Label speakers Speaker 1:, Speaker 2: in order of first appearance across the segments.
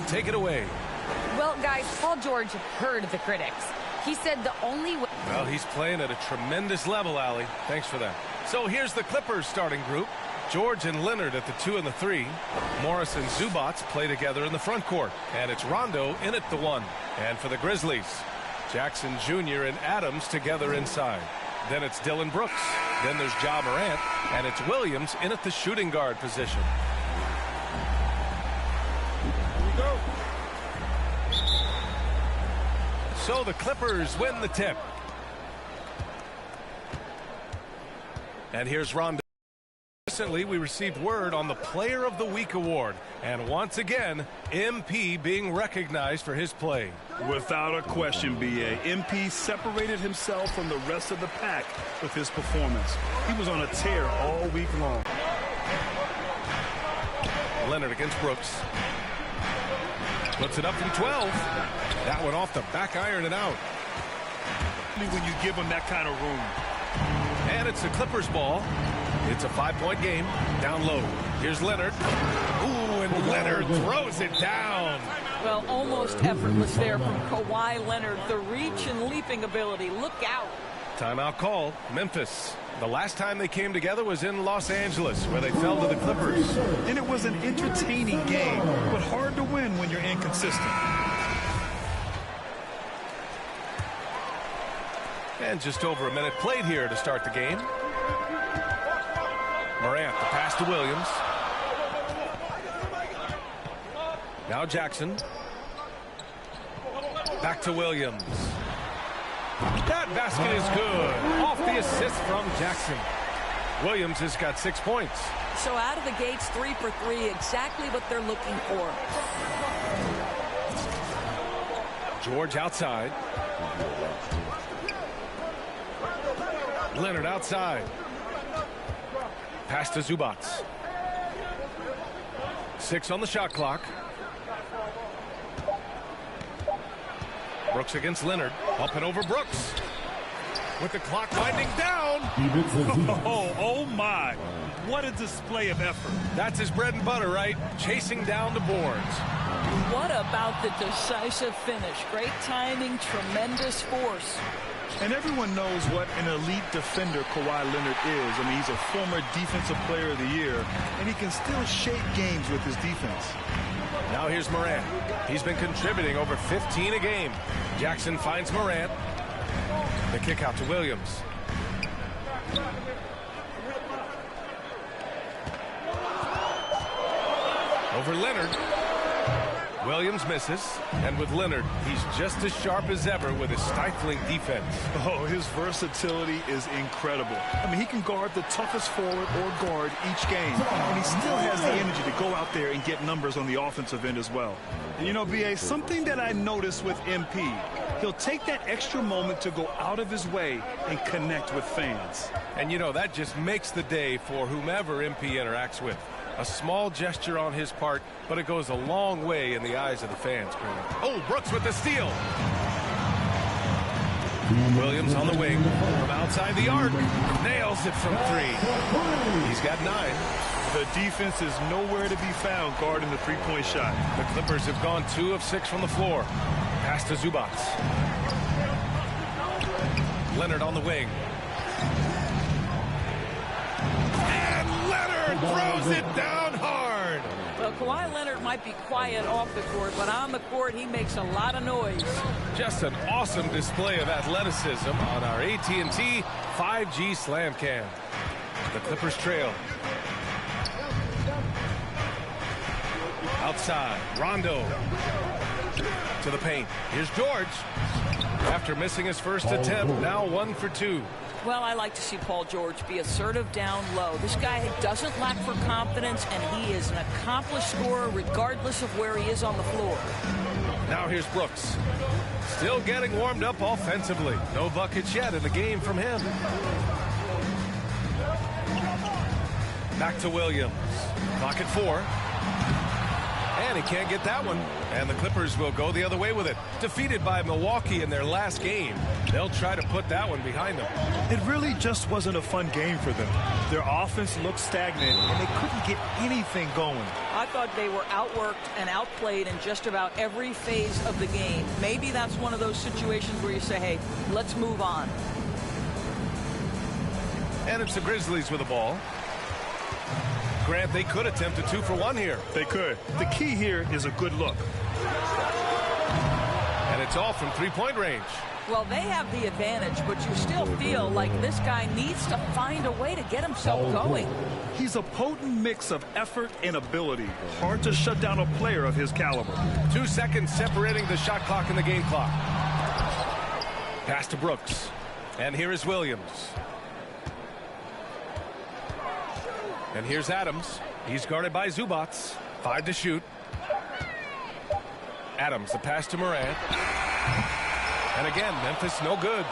Speaker 1: take it away.
Speaker 2: Well, guys, Paul George heard the critics. He said the only way...
Speaker 1: Well, he's playing at a tremendous level, Allie. Thanks for that. So here's the Clippers starting group. George and Leonard at the 2 and the 3. Morris and Zubats play together in the front court. And it's Rondo in at the 1. And for the Grizzlies, Jackson Jr. and Adams together inside. Then it's Dylan Brooks. Then there's Ja Morant. And it's Williams in at the shooting guard position. Here we go. So the Clippers win the tip. And here's Rondo. Recently, we received word on the Player of the Week award. And once again, MP being recognized for his play.
Speaker 3: Without a question, B.A. MP separated himself from the rest of the pack with his performance. He was on a tear all week long.
Speaker 1: Leonard against Brooks. Puts it up from 12. That one off the back iron and out.
Speaker 3: When you give him that kind of room.
Speaker 1: And it's the Clippers ball. It's a 5-point game. Down low. Here's Leonard. Ooh, and Leonard throws it down.
Speaker 4: Well, almost effortless there from Kawhi Leonard. The reach and leaping ability. Look out.
Speaker 1: Timeout call. Memphis. The last time they came together was in Los Angeles, where they fell to the Clippers.
Speaker 3: And it was an entertaining game, but hard to win when you're inconsistent.
Speaker 1: And just over a minute played here to start the game. Morant, the pass to Williams. Now Jackson. Back to Williams. That basket is good. Off the assist from Jackson. Williams has got 6 points.
Speaker 4: So out of the gates, 3 for 3, exactly what they're looking for.
Speaker 1: George outside. Leonard outside. Pass to Zubats. 6 on the shot clock. Brooks against Leonard. Up and over Brooks. With the clock winding down.
Speaker 3: Oh my. What a display of effort.
Speaker 1: That's his bread and butter, right? Chasing down the boards.
Speaker 4: What about the decisive finish? Great timing, tremendous force.
Speaker 3: And everyone knows what an elite defender Kawhi Leonard is. I mean, he's a former Defensive Player of the Year, and he can still shape games with his defense.
Speaker 1: Now here's Morant. He's been contributing over 15 a game. Jackson finds Morant. The kick out to Williams. Over Leonard. Williams misses, and with Leonard, he's just as sharp as ever with his stifling defense.
Speaker 3: Oh, his versatility is incredible. I mean, he can guard the toughest forward or guard each game, and he still has the energy to go out there and get numbers on the offensive end as well. And you know, B.A., something that I noticed with MP, he'll take that extra moment to go out of his way and connect with fans.
Speaker 1: And you know, that just makes the day for whomever MP interacts with. A small gesture on his part, but it goes a long way in the eyes of the fans. Oh, Brooks with the steal. Williams on the wing from outside the arc. Nails it from 3. He's got 9.
Speaker 3: The defense is nowhere to be found guarding the three-point shot.
Speaker 1: The Clippers have gone 2 of 6 from the floor. Pass to Zubats. Leonard on the wing. Throws it down hard.
Speaker 4: Well, Kawhi Leonard might be quiet off the court, but on the court, he makes a lot of noise.
Speaker 1: Just an awesome display of athleticism on our AT&T 5G Slam Cam. The Clippers trail. Outside, Rondo to the paint. Here's George. After missing his first attempt, now 1 for 2.
Speaker 4: Well, I like to see Paul George be assertive down low. This guy doesn't lack for confidence, and he is an accomplished scorer regardless of where he is on the floor.
Speaker 1: Now here's Brooks. Still getting warmed up offensively. No buckets yet in the game from him. Back to Williams. Clock at 4. And he can't get that one. And the Clippers will go the other way with it. Defeated by Milwaukee in their last game. They'll try to put that one behind them.
Speaker 3: It really just wasn't a fun game for them. Their offense looked stagnant, and they couldn't get anything going.
Speaker 4: I thought they were outworked and outplayed in just about every phase of the game. Maybe that's one of those situations where you say, hey, let's move on.
Speaker 1: And it's the Grizzlies with the ball. Grant, they could attempt a 2-for-1 here.
Speaker 3: They could. The key here is a good look.
Speaker 1: And it's all from three-point range.
Speaker 4: Well, they have the advantage, but you still feel like this guy needs to find a way to get himself going.
Speaker 3: He's a potent mix of effort and ability. Hard to shut down a player of his caliber.
Speaker 1: 2 seconds separating the shot clock and the game clock. Pass to Brooks. And here is Williams. And here's Adams. He's guarded by Zubats. 5 to shoot. Adams, the pass to Morant. And again, Memphis no good.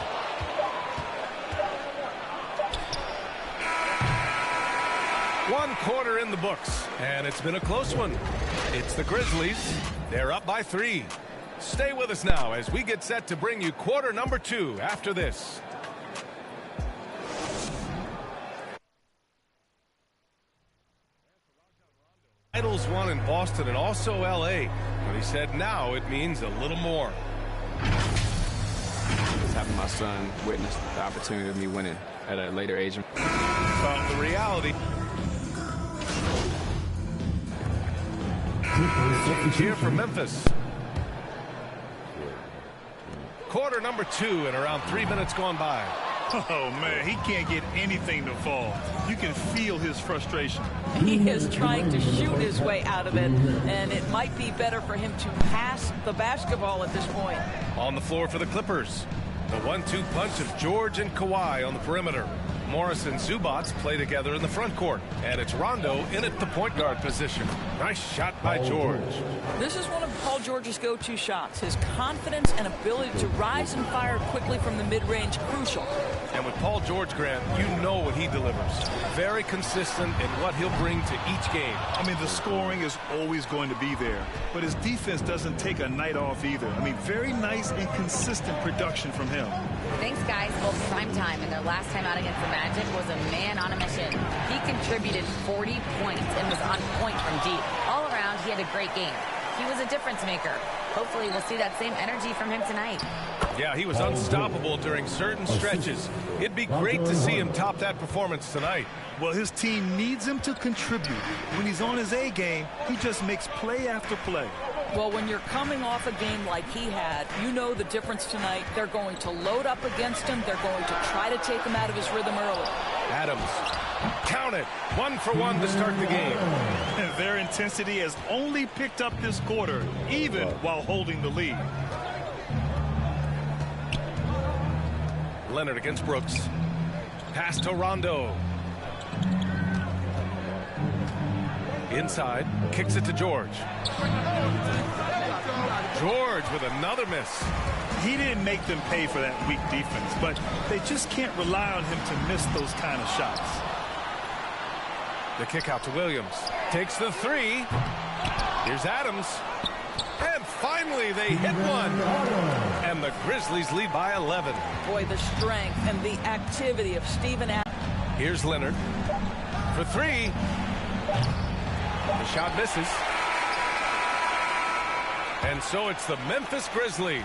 Speaker 1: One quarter in the books, and it's been a close one. It's the Grizzlies. They're up by 3. Stay with us now as we get set to bring you quarter number 2 after this. Titles won in Boston and also L.A. But he said now it means a little more.
Speaker 5: Just having my son witness the opportunity of me winning at a later age.
Speaker 1: Well, the reality. Here for Memphis. Quarter number 2 and around 3 minutes gone by.
Speaker 3: Oh, man, he can't get anything to fall. You can feel his frustration.
Speaker 4: He is trying to shoot his way out of it, and it might be better for him to pass the basketball at this point.
Speaker 1: On the floor for the Clippers. The 1-2 punch of George and Kawhi on the perimeter. Morris and Zubats play together in the front court. And it's Rondo in at the point guard position. Nice shot by George.
Speaker 4: This is one of Paul George's go-to shots. His confidence and ability to rise and fire quickly from the mid-range, crucial.
Speaker 1: And with Paul George, Grant, you know what he delivers. Very consistent in what he'll bring to each game.
Speaker 3: I mean, the scoring is always going to be there. But his defense doesn't take a night off either. I mean, very nice and consistent production from him.
Speaker 2: Thanks, guys. Both primetime and their last time out against the Magic was a man on a mission. He contributed 40 points and was on point from deep. All around, he had a great game. He was a difference maker. Hopefully, we'll see that same energy from him tonight.
Speaker 1: Yeah, he was unstoppable during certain stretches. It'd be great to see him top that performance tonight.
Speaker 3: Well, his team needs him to contribute. When he's on his A game, he just makes play after play.
Speaker 4: Well, when you're coming off a game like he had, you know the difference tonight. They're going to load up against him. They're going to try to take him out of his rhythm early.
Speaker 1: Adams, count it. 1 for 1 to start the game.
Speaker 3: And their intensity has only picked up this quarter, even while holding the lead.
Speaker 1: Leonard against Brooks. Pass to Rondo. Inside, kicks it to George. George with another miss.
Speaker 3: He didn't make them pay for that weak defense, but they just can't rely on him to miss those kind of shots.
Speaker 1: The kick out to Williams. Takes the 3. Here's Adams. And finally they hit one. And the Grizzlies lead by 11.
Speaker 4: Boy, the strength and the activity of Steven Adams.
Speaker 1: Here's Leonard for 3. The shot misses. And so it's the Memphis Grizzlies.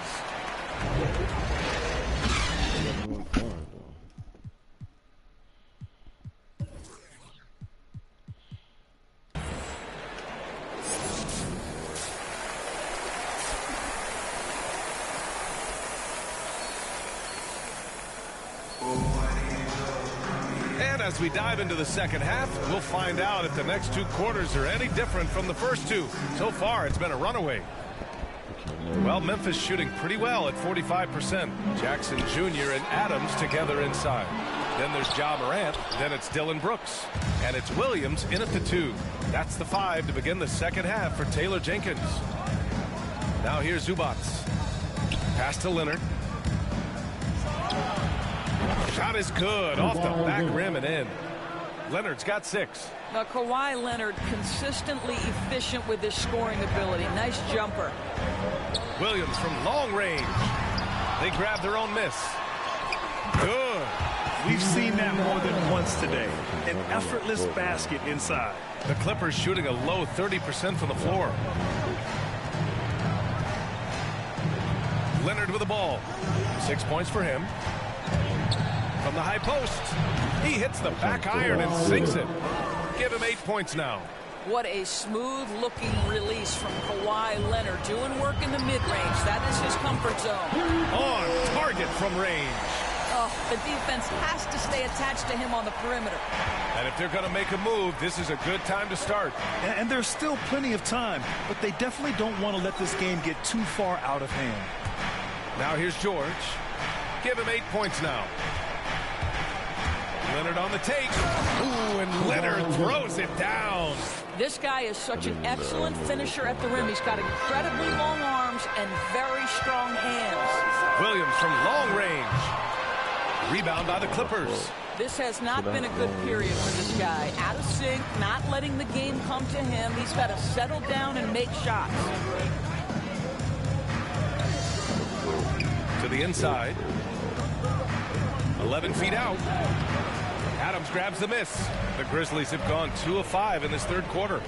Speaker 1: And as we dive into the second half, we'll find out if the next 2 quarters are any different from the first 2. So far, it's been a runaway. Well, Memphis shooting pretty well at 45%. Jackson Jr. and Adams together inside. Then there's Ja Morant. Then it's Dillon Brooks. And it's Williams in at the 2. That's the 5 to begin the second half for Taylor Jenkins. Now here's Zubats. Pass to Leonard. Shot is good. Off the back rim and in. Leonard's got 6.
Speaker 4: Now, Kawhi Leonard consistently efficient with his scoring ability. Nice jumper.
Speaker 1: Williams from long range. They grab their own miss. Good.
Speaker 3: We've seen that more than once today. An effortless basket inside.
Speaker 1: The Clippers shooting a low 30% from the floor. Leonard with the ball. 6 points for him. From the high post. He hits the back iron and sinks it. Give him 8 points now.
Speaker 4: What a smooth-looking release from Kawhi Leonard. Doing work in the mid-range. That is his comfort zone.
Speaker 1: On target from range.
Speaker 4: Oh, the defense has to stay attached to him on the perimeter.
Speaker 1: And if they're going to make a move, this is a good time to start.
Speaker 3: And there's still plenty of time, but they definitely don't want to let this game get too far out of hand.
Speaker 1: Now here's George. Give him 8 points now. Leonard on the take. Ooh, and Leonard throws it down.
Speaker 4: This guy is such an excellent finisher at the rim. He's got incredibly long arms and very strong hands.
Speaker 1: Williams from long range. Rebound by the Clippers.
Speaker 4: This has not been a good period for this guy. Out of sync, not letting the game come to him. He's got to settle down and make shots.
Speaker 1: To the inside. 11 feet out. Adams grabs the miss. The Grizzlies have gone 2 of 5 in this third quarter.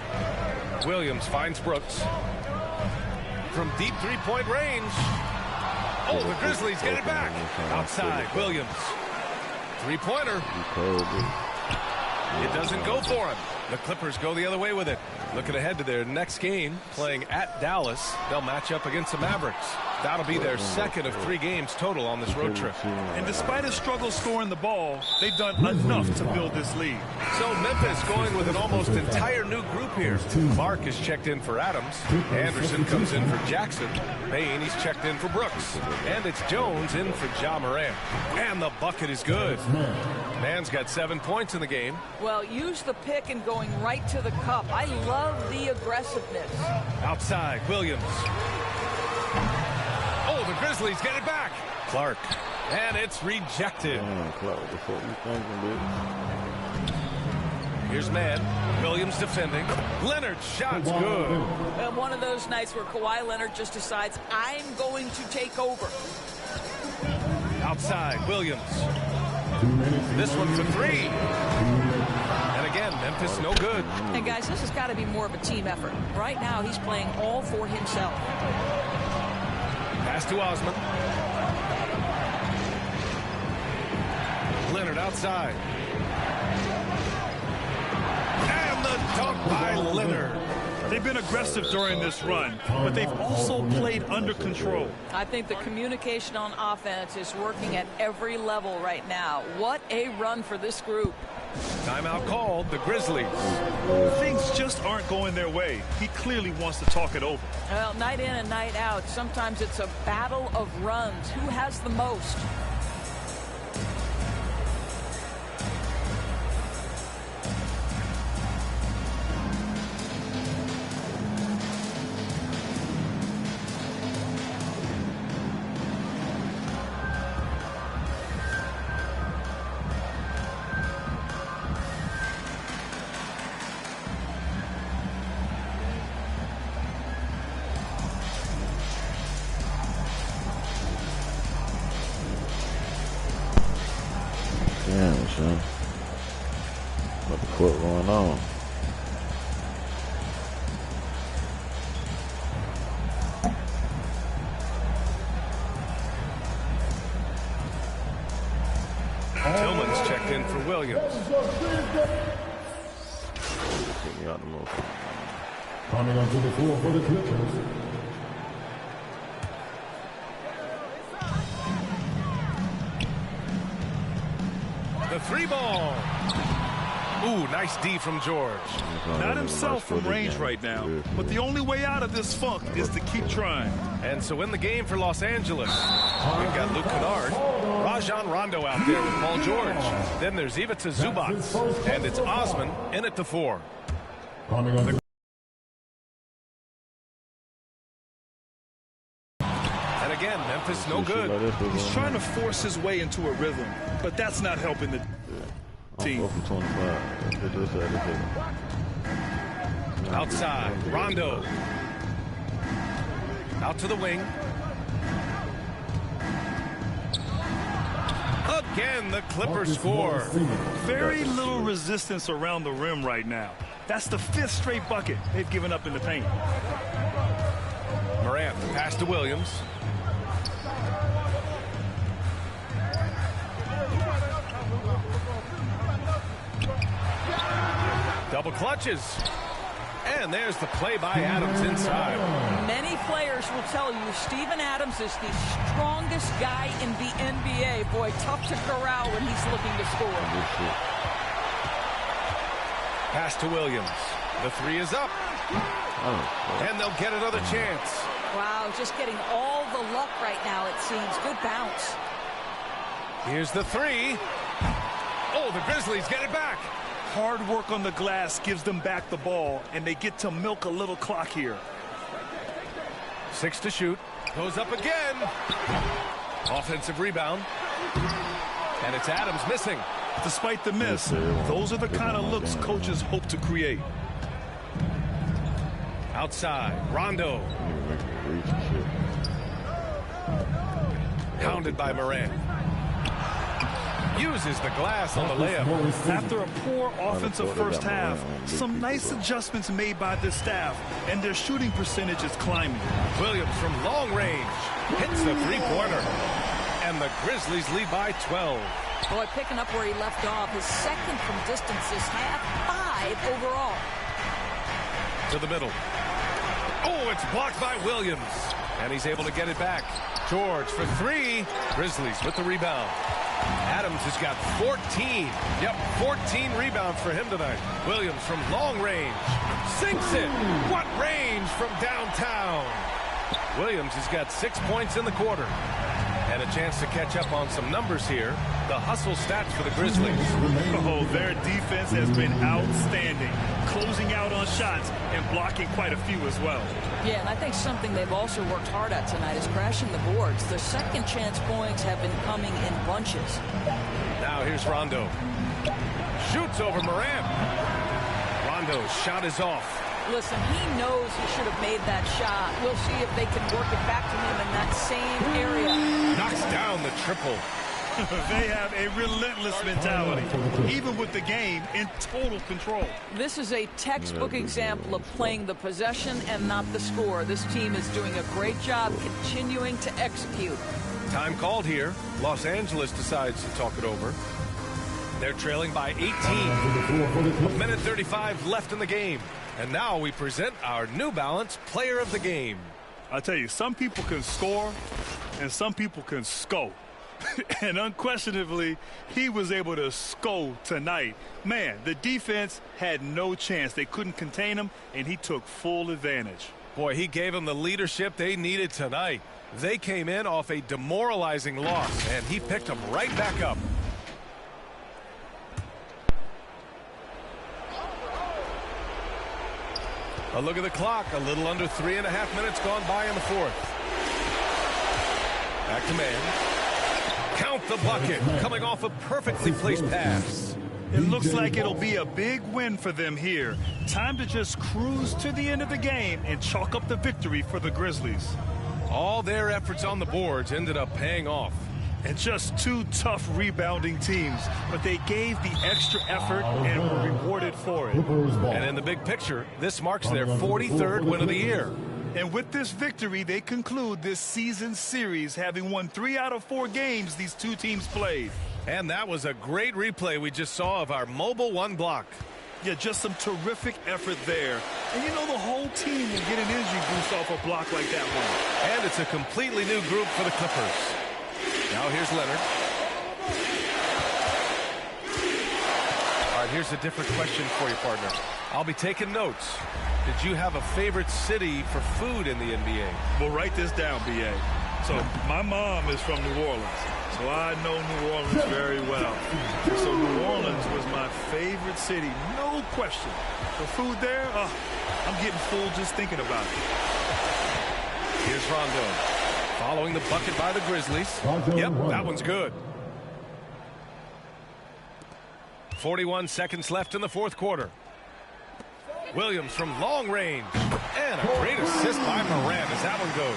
Speaker 1: Williams finds Brooks. From deep three-point range. Oh, the Grizzlies get it back. Outside, Williams. Three-pointer. It doesn't go for him. The Clippers go the other way with it. Looking ahead to their next game, playing at Dallas. They'll match up against the Mavericks. That'll be their second of 3 games total on this road trip.
Speaker 3: And despite his struggle scoring the ball, they've done enough to build this lead.
Speaker 1: So Memphis going with an almost entire new group here. Mark is checked in for Adams. Anderson comes in for Jackson. Payne, he's checked in for Brooks. And it's Jones in for Ja Morant. And the bucket is good. Man's got 7 points in the game.
Speaker 4: Well, use the pick and going right to the cup. I love the aggressiveness.
Speaker 1: Outside, Williams. Oh, the Grizzlies get it back. Clark. And it's rejected. Here's man. Williams defending. Leonard's shot's good.
Speaker 4: And one of those nights where Kawhi Leonard just decides, I'm going to take over.
Speaker 1: Outside, Williams. This one for 3. And again, Memphis no good.
Speaker 4: And guys, this has got to be more of a team effort. Right now, he's playing all for himself.
Speaker 1: Pass to Osman. Leonard outside. And the dunk by Leonard.
Speaker 3: They've been aggressive during this run, but they've also played under control.
Speaker 4: I think the communication on offense is working at every level right now. What a run for this group.
Speaker 1: Timeout called, the Grizzlies.
Speaker 3: Things just aren't going their way. He clearly wants to talk it over.
Speaker 4: Well, night in and night out, sometimes it's a battle of runs. Who has the most?
Speaker 6: Damn, son. What the fuck going on?
Speaker 1: Tillman's checked in for Williams.
Speaker 6: Take me out the most.
Speaker 7: Coming onto the floor for the Clippers.
Speaker 1: The 3-ball. Ooh, nice D from George.
Speaker 3: Not himself from range right now, but the only way out of this funk is to keep trying.
Speaker 1: And so in the game for Los Angeles, we've got Luke Kennard, Rajon Rondo out there with Paul George. Then there's Ivica Zubac, and it's Osman in at the 4.
Speaker 7: Coming on the
Speaker 1: And again, Memphis no good.
Speaker 3: He's trying to force his way into a rhythm, but that's not helping the... team.
Speaker 6: 4 for 25. They just had to hit him.
Speaker 1: Outside, Rondo. Out to the wing. Again, the Clippers score.
Speaker 3: Very little resistance around the rim right now. That's the 5th straight bucket they've given up in the paint.
Speaker 1: Morant, pass to Williams. Double clutches. And there's the play by Adams inside.
Speaker 4: Many players will tell you Steven Adams is the strongest guy in the NBA. Boy, tough to corral when he's looking to score.
Speaker 1: Pass to Williams. The 3 is up. And they'll get another chance.
Speaker 4: Wow, just getting all the luck right now, it seems. Good bounce.
Speaker 1: Here's the 3. Oh, the Grizzlies get it back.
Speaker 3: Hard work on the glass gives them back the ball, and they get to milk a little clock here.
Speaker 1: 6 to shoot. Goes up again. Offensive rebound. And it's Adams missing.
Speaker 3: Despite the miss, those are the kind of looks coaches hope to create.
Speaker 1: Outside, Rondo. Pounded by Morant. Uses the glass on the layup.
Speaker 3: After a poor offensive first half, some nice adjustments made by this staff, and their shooting percentage is climbing.
Speaker 1: Williams from long range hits the three-pointer. And the Grizzlies lead by 12.
Speaker 4: Boy, picking up where he left off. His second from distance this half, 5 overall.
Speaker 1: To the middle. Oh, it's blocked by Williams. And he's able to get it back. George for 3. Grizzlies with the rebound. Adams has got 14. Yep, 14 rebounds for him tonight. Williams from long range. Sinks it. What range from downtown. Williams has got 6 points in the quarter. And a chance to catch up on some numbers here. The hustle stats for the Grizzlies.
Speaker 3: Oh, their defense has been outstanding. Closing out on shots and blocking quite a few as well.
Speaker 4: Yeah, and I think something they've also worked hard at tonight is crashing the boards. The second chance points have been coming in bunches.
Speaker 1: Now here's Rondo. Shoots over Morant. Rondo's shot is off.
Speaker 4: Listen, he knows he should have made that shot. We'll see if they can work it back to him in that same area.
Speaker 1: Knocks down the triple.
Speaker 3: They have a relentless mentality, even with the game in total control.
Speaker 4: This is a textbook example of playing the possession and not the score. This team is doing a great job continuing to execute.
Speaker 1: Time called here. Los Angeles decides to talk it over. They're trailing by 18. A minute 35 left in the game. And now we present our New Balance Player of the Game.
Speaker 3: I'll tell you, some people can score and some people can score. And unquestionably, he was able to score tonight. Man, the defense had no chance. They couldn't contain him, and he took full advantage.
Speaker 1: Boy, he gave them the leadership they needed tonight. They came in off a demoralizing loss, and he picked them right back up. A look at the clock. A little under 3.5 minutes gone by in the fourth. Back to man. Count the bucket. Coming off a perfectly placed pass.
Speaker 3: It looks like it'll be a big win for them here. Time to just cruise to the end of the game and chalk up the victory for the Grizzlies.
Speaker 1: All their efforts on the boards ended up paying off.
Speaker 3: And just 2 tough rebounding teams, but they gave the extra effort and were rewarded for it.
Speaker 1: And in the big picture, this marks their 43rd win of the year.
Speaker 3: And with this victory, they conclude this season series, having won 3 out of 4 games these 2 teams played.
Speaker 1: And that was a great replay we just saw of our Mobile One block.
Speaker 3: Yeah, just some terrific effort there. And you know, the whole team will get an energy boost off a block like that one.
Speaker 1: And it's a completely new group for the Clippers. Now here's Leonard. All right, here's a different question for you, partner. I'll be taking notes. Did you have a favorite city for food in the NBA?
Speaker 3: Well, write this down, B.A. So my mom is from New Orleans, so I know New Orleans very well. So New Orleans was my favorite city, no question. The food there, I'm getting full just thinking about it.
Speaker 1: Here's Rondo. Following the bucket by the Grizzlies. Yep, that one's good. 41 seconds left in the fourth quarter. Williams from long range. And a great assist by Morant as that one goes.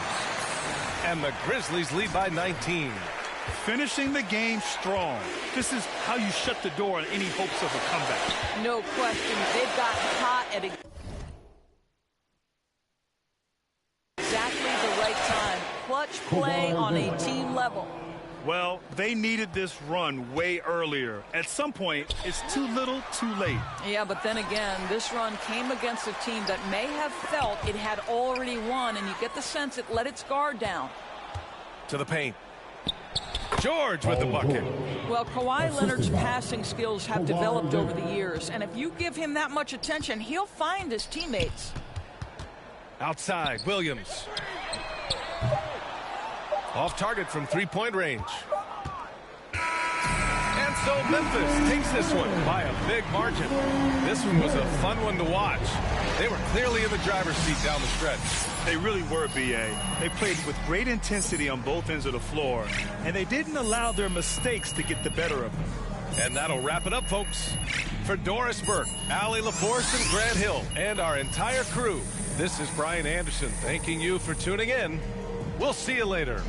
Speaker 1: And the Grizzlies lead by 19.
Speaker 3: Finishing the game strong. This is how you shut the door on any hopes of a comeback.
Speaker 4: No question. They've gotten hot at exactly the right time. Clutch play on a team level.
Speaker 3: Well, they needed this run way earlier. At some point, it's too little, too late.
Speaker 4: Yeah, but then again, this run came against a team that may have felt it had already won, and you get the sense it let its guard down.
Speaker 1: To the paint. George with the bucket.
Speaker 4: Well, Kawhi Leonard's passing skills have developed over the years, and if you give him that much attention, he'll find his teammates.
Speaker 1: Outside, Williams. Off target from three-point range. And so Memphis takes this one by a big margin. This one was a fun one to watch. They were clearly in the driver's seat down the stretch.
Speaker 3: They really were, B.A. They played with great intensity on both ends of the floor, and they didn't allow their mistakes to get the better of them.
Speaker 1: And that'll wrap it up, folks. For Doris Burke, Allie LaForce, and Grant Hill, and our entire crew, this is Brian Anderson thanking you for tuning in. We'll see you later.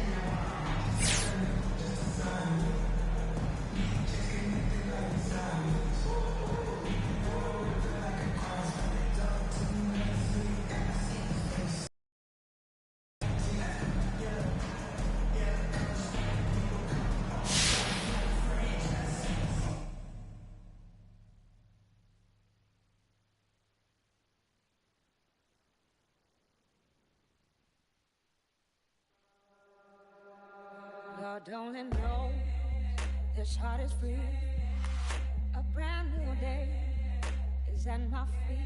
Speaker 8: Don't it know this heart is free? A brand new day is at my feet.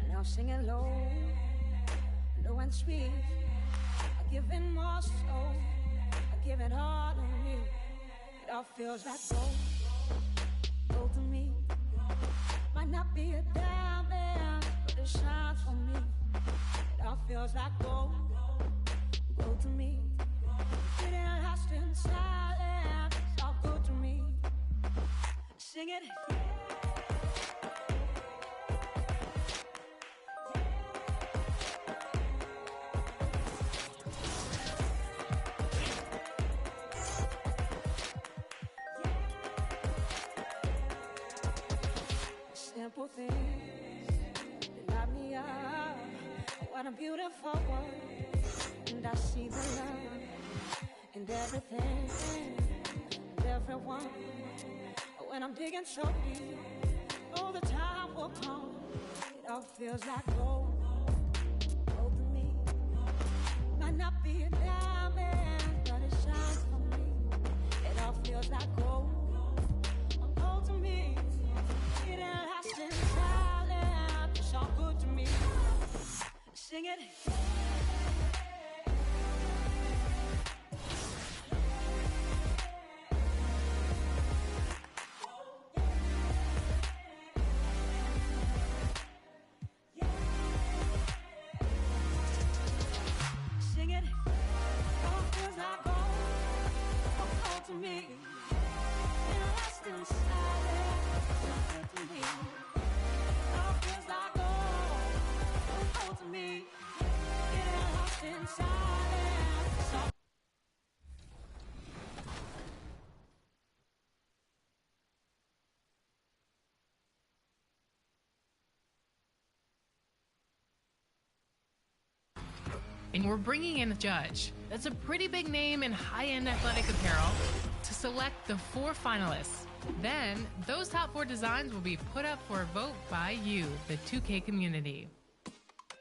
Speaker 8: Now sing it low, low and sweet. I give it more soul, I give it all to me. It all feels like gold to me. Might not be a diamond, but it shines for me. It all feels like gold to me. It ain't lost in silence, it's all good to me. Sing it. Simple things that light me up. What a beautiful world, and I see the love and everything, and everyone. When I'm digging so deep, oh, the time will come. It all feels like gold to me. Might not be a diamond, but it shines for me. It all feels like gold to me. It ain't lost in silence, it's all good to me. Sing it. To me, it lost in silence, good to me. All feels like gold to me. It lost in silence.
Speaker 9: And we're bringing in a judge. That's a pretty big name in high-end athletic apparel to select the 4 finalists. Then, those top 4 designs will be put up for a vote by you, the 2K community.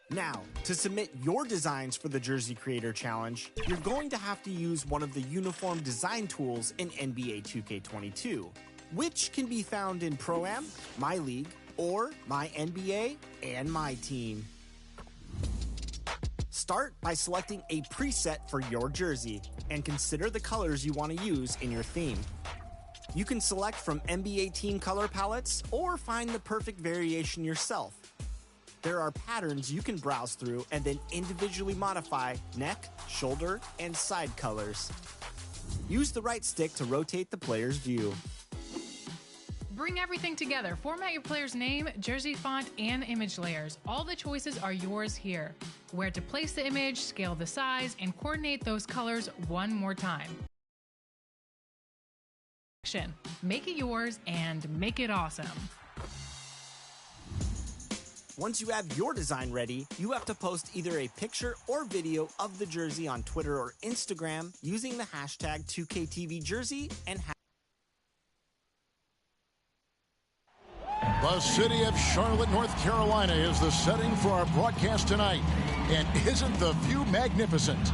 Speaker 10: Now, to submit your designs for the Jersey Creator Challenge, you're going to have to use one of the uniform design tools in NBA 2K22, which can be found in Pro-Am, My League, or My NBA and My Team. Start by selecting a preset for your jersey and consider the colors you want to use in your theme. You can select from NBA team color palettes or find the perfect variation yourself. There are patterns you can browse through and then individually modify neck, shoulder, and side colors. Use the right stick to rotate the player's view.
Speaker 9: Bring everything together. Format your player's name, jersey font, and image layers. All the choices are yours here. Where to place the image, scale the size, and coordinate those colors one more time. Make it yours and make it awesome.
Speaker 10: Once you have your design ready, you have to post either a picture or video of the jersey on Twitter or Instagram using the hashtag 2KTVJersey and
Speaker 11: The city of Charlotte, North Carolina is the setting for our broadcast tonight. And isn't the view magnificent?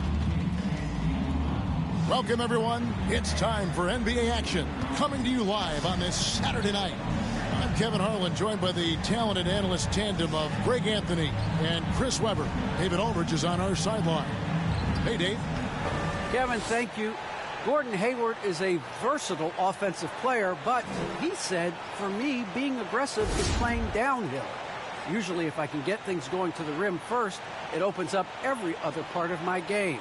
Speaker 11: Welcome, everyone. It's time for NBA action, coming to you live on this Saturday night. I'm Kevin Harlan, joined by the talented analyst tandem of Greg Anthony and Chris Webber. David Aldridge is on our sideline. Hey, Dave.
Speaker 12: Kevin, thank you. Gordon Hayward is a versatile offensive player, but he said, for me, being aggressive is playing downhill. Usually, if I can get things going to the rim first, it opens up every other part of my game.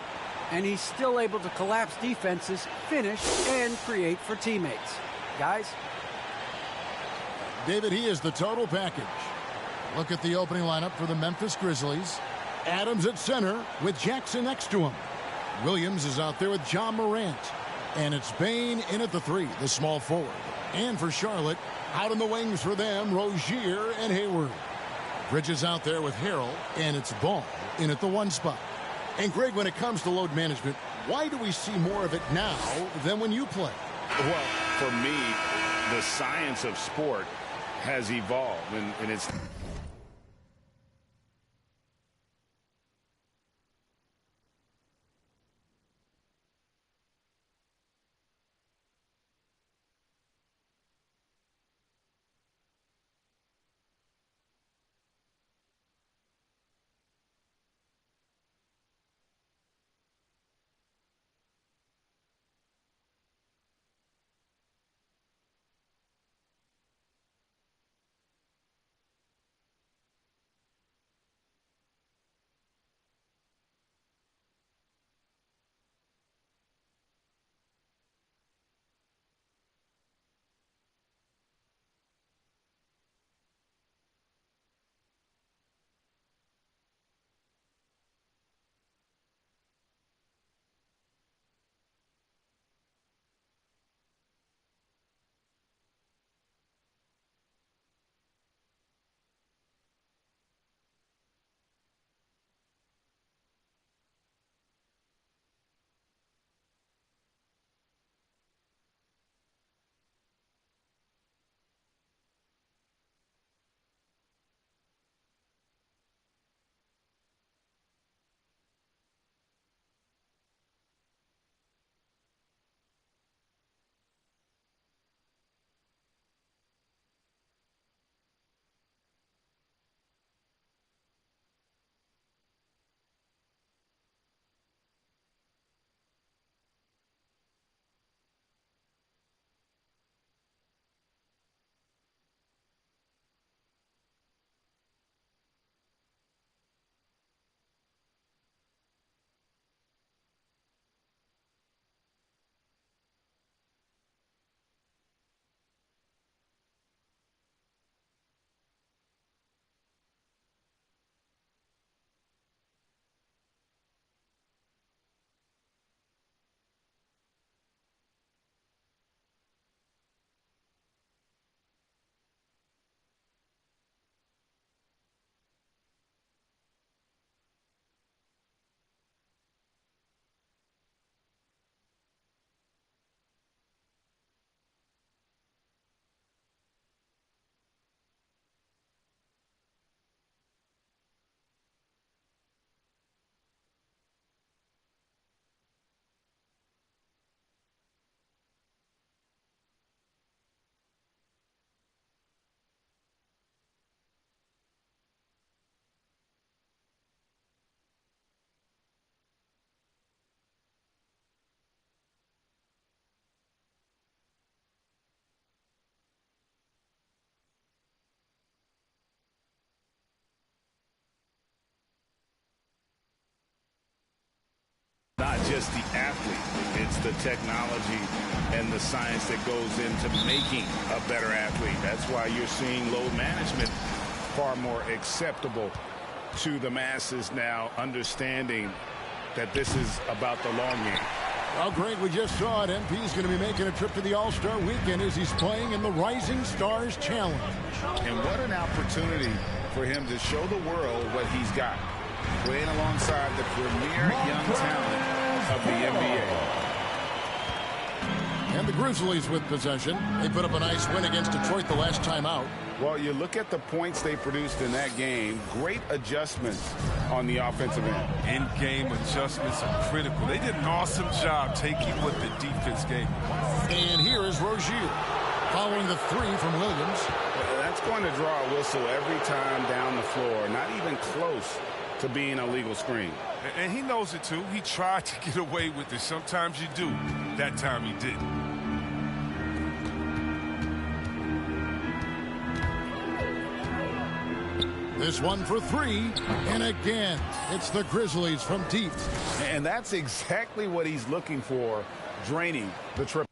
Speaker 12: And he's still able to collapse defenses, finish, and create for teammates. Guys?
Speaker 11: David, he is the total package. Look at the opening lineup for the Memphis Grizzlies. Adams at center with Jackson next to him. Williams is out there with John Morant. And it's Bane in at the 3, the small forward. And for Charlotte, out in the wings for them, Rozier and Hayward. Bridges out there with Harrell, and it's Ball in at the 1 spot. And Greg, when it comes to load management, why do we see more of it now than when you play?
Speaker 13: Well, for me, the science of sport has evolved, and it's just the athlete. It's the technology and the science that goes into making a better athlete. That's why you're seeing load management far more acceptable to the masses now, understanding that this is about the long game.
Speaker 11: Well, Greg, we just saw it. MP's going to be making a trip to the All-Star Weekend as he's playing in the Rising Stars Challenge.
Speaker 13: And what an opportunity for him to show the world what he's got, playing alongside the premier young talent of the NBA.
Speaker 11: And the Grizzlies with possession. They put up a nice win against Detroit the last time out.
Speaker 13: Well, you look at the points they produced in that game. Great adjustments on the offensive end.
Speaker 14: In-game adjustments are critical. They did an awesome job taking what the defense gave them.
Speaker 11: And here is Rozier following the three from Williams.
Speaker 13: That's going to draw a whistle every time down the floor. Not even close to being a legal screen.
Speaker 14: And he knows it, too. He tried to get away with it. Sometimes you do. That time he didn't.
Speaker 11: This one for three, and again, it's the Grizzlies from deep.
Speaker 13: And that's exactly what he's looking for, draining the triple.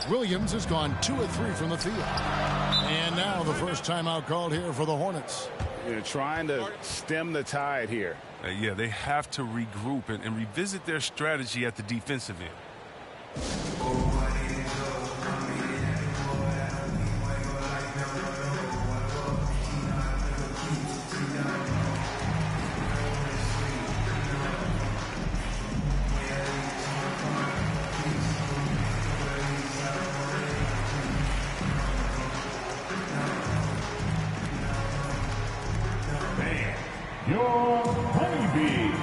Speaker 11: Williams has gone 2 of 3 from the field. And now the first timeout called here for the Hornets.
Speaker 13: You're trying to stem the tide here.
Speaker 14: Yeah, they have to regroup and revisit their strategy at the defensive end.
Speaker 7: Your Honeybees.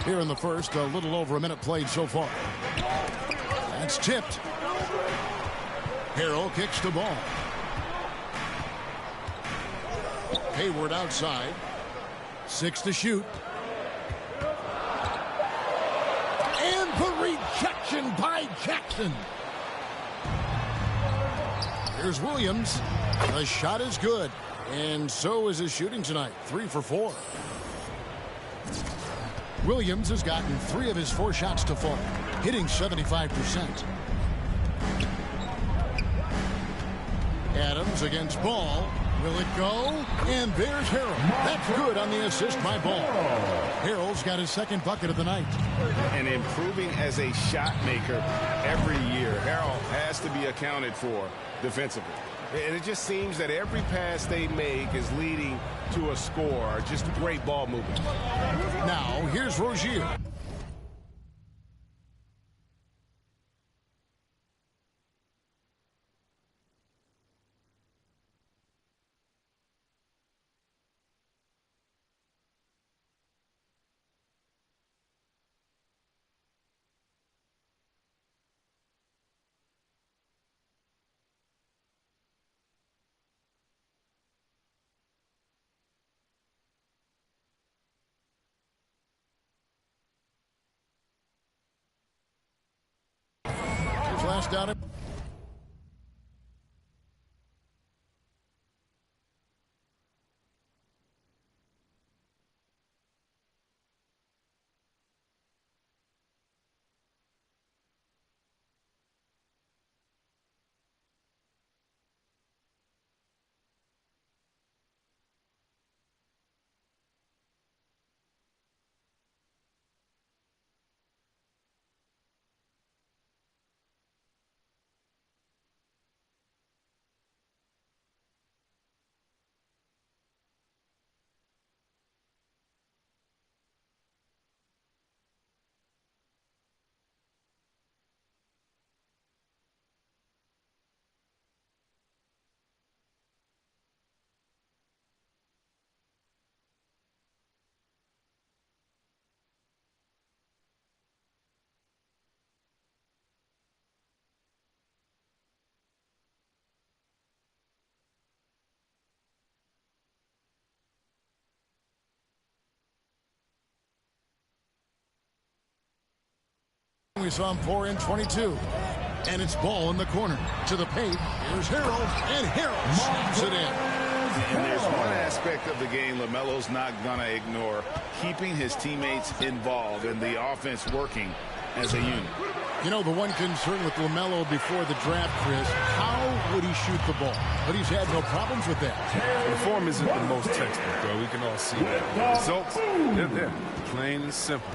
Speaker 11: Here in the first, a little over a minute played so far. That's tipped. Harrell kicks the ball. Hayward outside. 6 to shoot. And the rejection by Jackson. Here's Williams. The shot is good. And so is his shooting tonight, 3 for 4. Williams has gotten 3 of his 4 shots to fall, hitting 75%. Adams against Ball. Will it go? And there's Harrell. That's good on the assist by Ball. Harrell's got his 2nd bucket of the night.
Speaker 13: And improving as a shot maker every year. Harrell has to be accounted for defensively.
Speaker 1: And it just seems that every pass they make is leading to a score. Just great ball movement.
Speaker 11: Now, here's Rozier. Last out of we saw him pour in 22. And it's Ball in the corner. To the paint. Here's Harrell. And Harrell slams it in.
Speaker 13: And there's one aspect of the game LaMelo's not going to ignore. Keeping his teammates involved and the offense working as a unit.
Speaker 11: You know, the one concern with LaMelo before the draft, Chris, how would he shoot the ball? But he's had no problems with that.
Speaker 14: The form isn't the most textbook, though. We can all see that. The results, they're there. Plain and simple.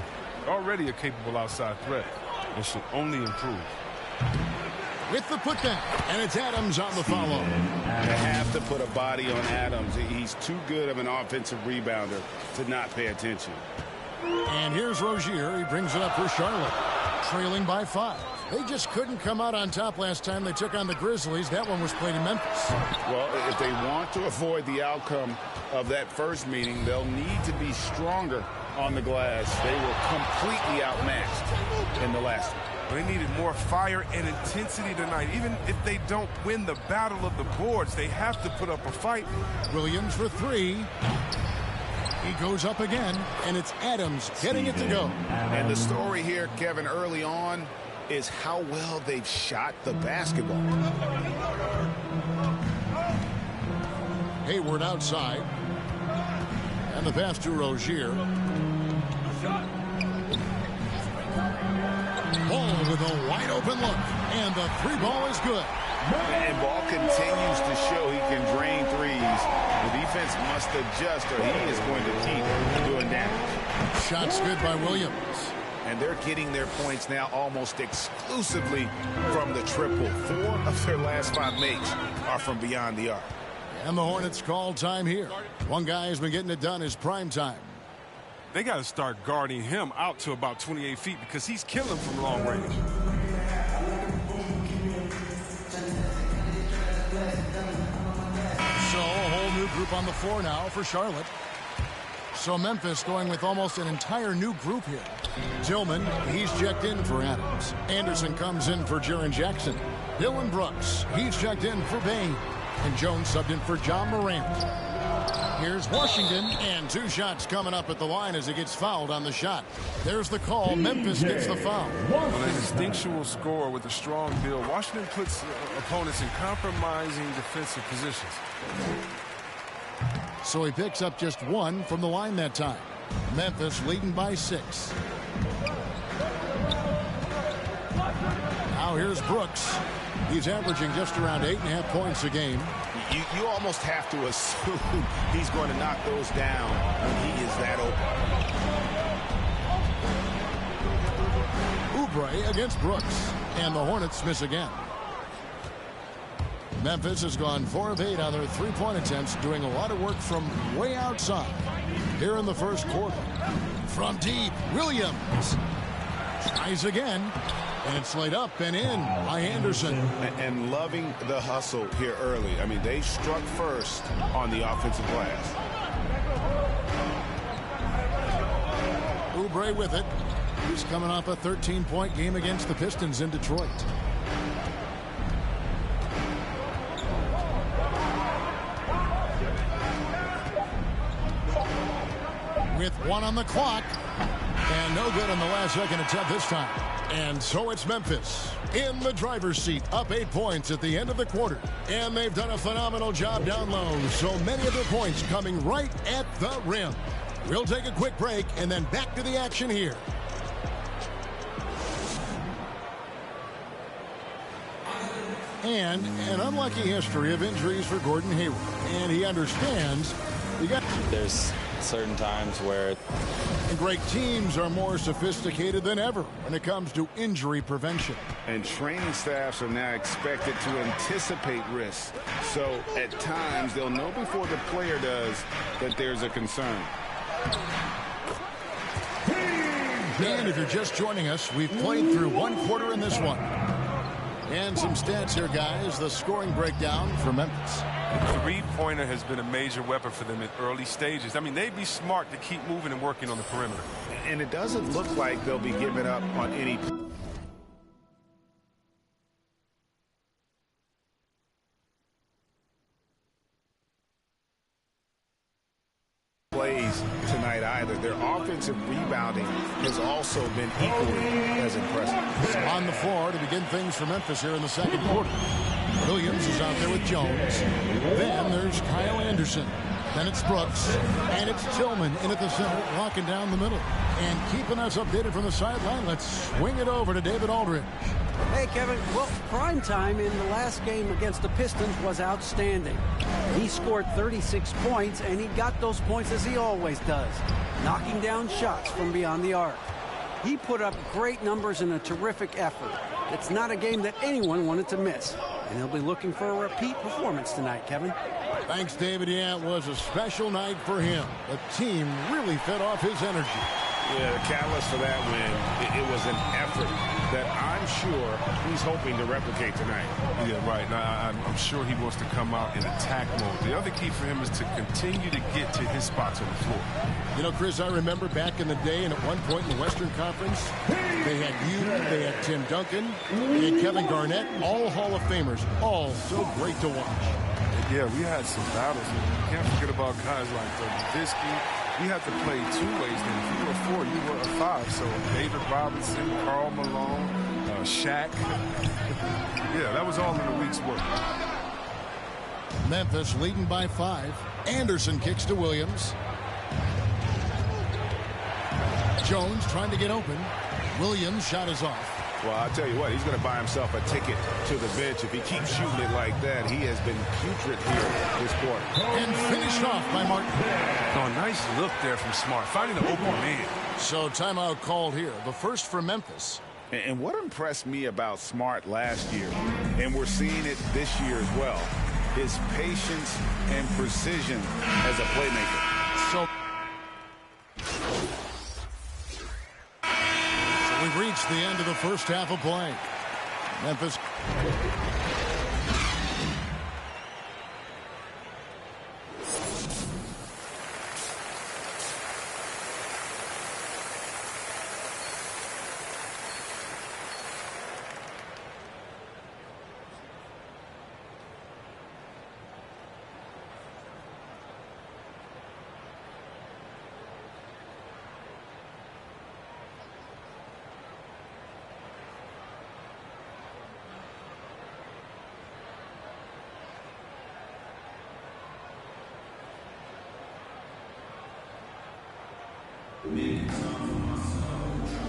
Speaker 14: Already a capable outside threat. It should only improve.
Speaker 11: With the putback, and it's Adams on the follow.
Speaker 13: They have to put a body on Adams. He's too good of an offensive rebounder to not pay attention.
Speaker 11: And here's Rozier. He brings it up for Charlotte. Trailing by 5. They just couldn't come out on top last time they took on the Grizzlies. That one was played in Memphis.
Speaker 13: Well, if they want to avoid the outcome of that first meeting, they'll need to be stronger on the glass. They were completely outmatched in the last one.
Speaker 14: They needed more fire and intensity tonight. Even if they don't win the battle of the boards, they have to put up a fight.
Speaker 11: Williams for 3. He goes up again, and it's Adams getting it to go.
Speaker 13: And the story here, Kevin, early on is how well they've shot the basketball.
Speaker 11: Hayward outside. And the pass to Rozier. Ball with a wide open look. And the 3 ball is good.
Speaker 13: And Ball continues to show he can drain threes. The defense must adjust or he is going to keep doing damage.
Speaker 11: Shots good by Williams.
Speaker 13: And they're getting their points now almost exclusively from the triple. 4 of their last 5 makes are from beyond the arc.
Speaker 11: And the Hornets call time here. One guy has been getting it done is prime time.
Speaker 14: They got to start guarding him out to about 28 feet because he's killing from long range.
Speaker 11: So a whole new group on the floor now for Charlotte. So Memphis going with almost an entire new group here. Tillman, he's checked in for Adams. Anderson comes in for Jaren Jackson. Dillon Brooks, he's checked in for Bain. And Jones subbed in for John Morant. Here's Washington, and 2 shots coming up at the line as he gets fouled on the shot. There's the call. Memphis gets the foul.
Speaker 14: On an instinctual score with a strong build, Washington puts opponents in compromising defensive positions.
Speaker 11: So he picks up just 1 from the line that time. Memphis leading by 6. Now here's Brooks. He's averaging just around 8.5 points a game.
Speaker 13: You almost have to assume he's going to knock those down when he is that open.
Speaker 11: Oubre against Brooks. And the Hornets miss again. Memphis has gone 4 of 8 on their three-point attempts, doing a lot of work from way outside. Here in the first quarter. From deep, Williams tries again, and it's laid up and in by Anderson.
Speaker 13: And loving the hustle here early. I mean, they struck first on the offensive glass.
Speaker 11: Oubre with it. He's coming off a 13-point game against the Pistons in Detroit. With 1 on the clock. And no good on the last second attempt this time. And so it's Memphis in the driver's seat, up 8 points at the end of the quarter. And they've done a phenomenal job down low. So many of their points coming right at the rim. We'll take a quick break and then back to the action here. And an unlucky history of injuries for Gordon Hayward. And he understands
Speaker 15: there's certain times where
Speaker 11: great teams are more sophisticated than ever when it comes to injury prevention.
Speaker 13: And training staffs are now expected to anticipate risks. So at times they'll know before the player does that there's a concern.
Speaker 11: And if you're just joining us, we've played through 1 quarter in this one. And some stats here, guys. The scoring breakdown for Memphis.
Speaker 14: Three-pointer has been a major weapon for them in early stages. I mean, they'd be smart to keep moving and working on the perimeter.
Speaker 13: And it doesn't look like they'll be giving up on any plays tonight either. Their offensive rebounding has also been equally as impressive.
Speaker 11: On the floor to begin things for Memphis here in the second quarter. Williams is out there with Jones. Then there's Kyle Anderson. Then it's Brooks. And it's Tillman in at the center, locking down the middle. And keeping us updated from the sideline, let's swing it over to David Aldridge.
Speaker 12: Hey, Kevin. Well, prime time in the last game against the Pistons was outstanding. He scored 36 points, and he got those points as he always does, knocking down shots from beyond the arc. He put up great numbers in a terrific effort. It's not a game that anyone wanted to miss. And he'll be looking for a repeat performance tonight, Kevin.
Speaker 11: Thanks, David. Yeah, it was a special night for him. The team really fed off his energy.
Speaker 13: Yeah, the catalyst for that win, it was an effort that I'm sure he's hoping to replicate tonight.
Speaker 14: Yeah, right. Now, I'm sure he wants to come out in attack mode. The other key for him is to continue to get to his spots on the floor.
Speaker 11: You know, Chris, I remember back in the day, and at one point in the Western Conference, they had you, they had Tim Duncan, they had Kevin Garnett, all Hall of Famers, all so great to watch.
Speaker 14: Yeah, we had some battles. You can't forget about guys like Nowitzki. You had to play 2 ways then. If you were a 4, you were a 5. So David Robinson, Karl Malone, Shaq. Yeah, that was all in a week's work.
Speaker 11: Memphis leading by 5. Anderson kicks to Williams. Jones trying to get open. Williams' shot is off.
Speaker 13: Well, I'll tell you what, he's going to buy himself a ticket to the bench. If he keeps shooting it like that, he has been putrid here this quarter.
Speaker 11: And finished off by Martin.
Speaker 14: Oh, nice look there from Smart, finding an open man.
Speaker 11: So timeout called here, the first for Memphis.
Speaker 13: And what impressed me about Smart last year, and we're seeing it this year as well, his patience and precision as a playmaker.
Speaker 11: So we've reached the end of the first half of play. Memphis.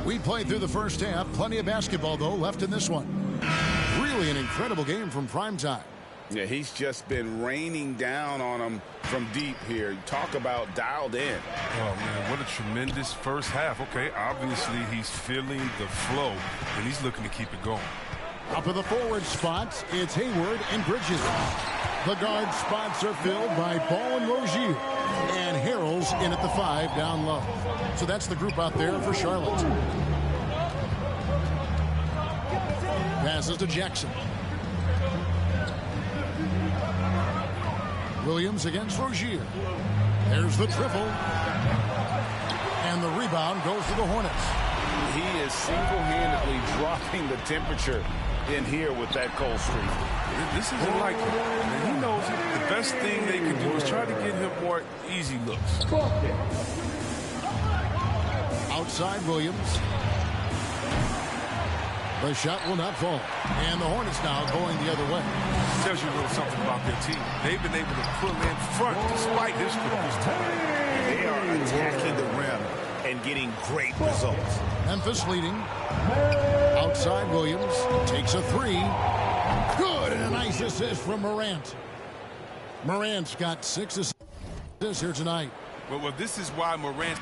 Speaker 11: We played through the first half. Plenty of basketball, though, left in this one. Really an incredible game from primetime.
Speaker 13: Yeah, he's just been raining down on them from deep here. Talk about dialed in.
Speaker 14: Oh, man, what a tremendous first half. Okay, obviously he's feeling the flow, and he's looking to keep it going.
Speaker 11: Up in the forward spots, it's Hayward and Bridges. The guard spots are filled by Ball and Rozier. And Harrell's in at the 5 down low. So that's the group out there for Charlotte. Passes to Jackson. Williams against Rozier. There's the triple. And the rebound goes to the Hornets.
Speaker 13: He is single-handedly dropping the temperature in here with that cold streak.
Speaker 14: This isn't like him. And he knows it. The best thing they can do is try to get him more easy looks.
Speaker 11: Outside Williams. The shot will not fall. And the Hornets now going the other way.
Speaker 14: Tells you a little something about their team. They've been able to pull in front despite his critical time.
Speaker 13: They are attacking the rim and getting great results.
Speaker 11: Memphis leading. Outside Williams takes a 3. Good, and a nice assist from Morant. Morant's got 6 assists here tonight.
Speaker 14: Well, this is why Morant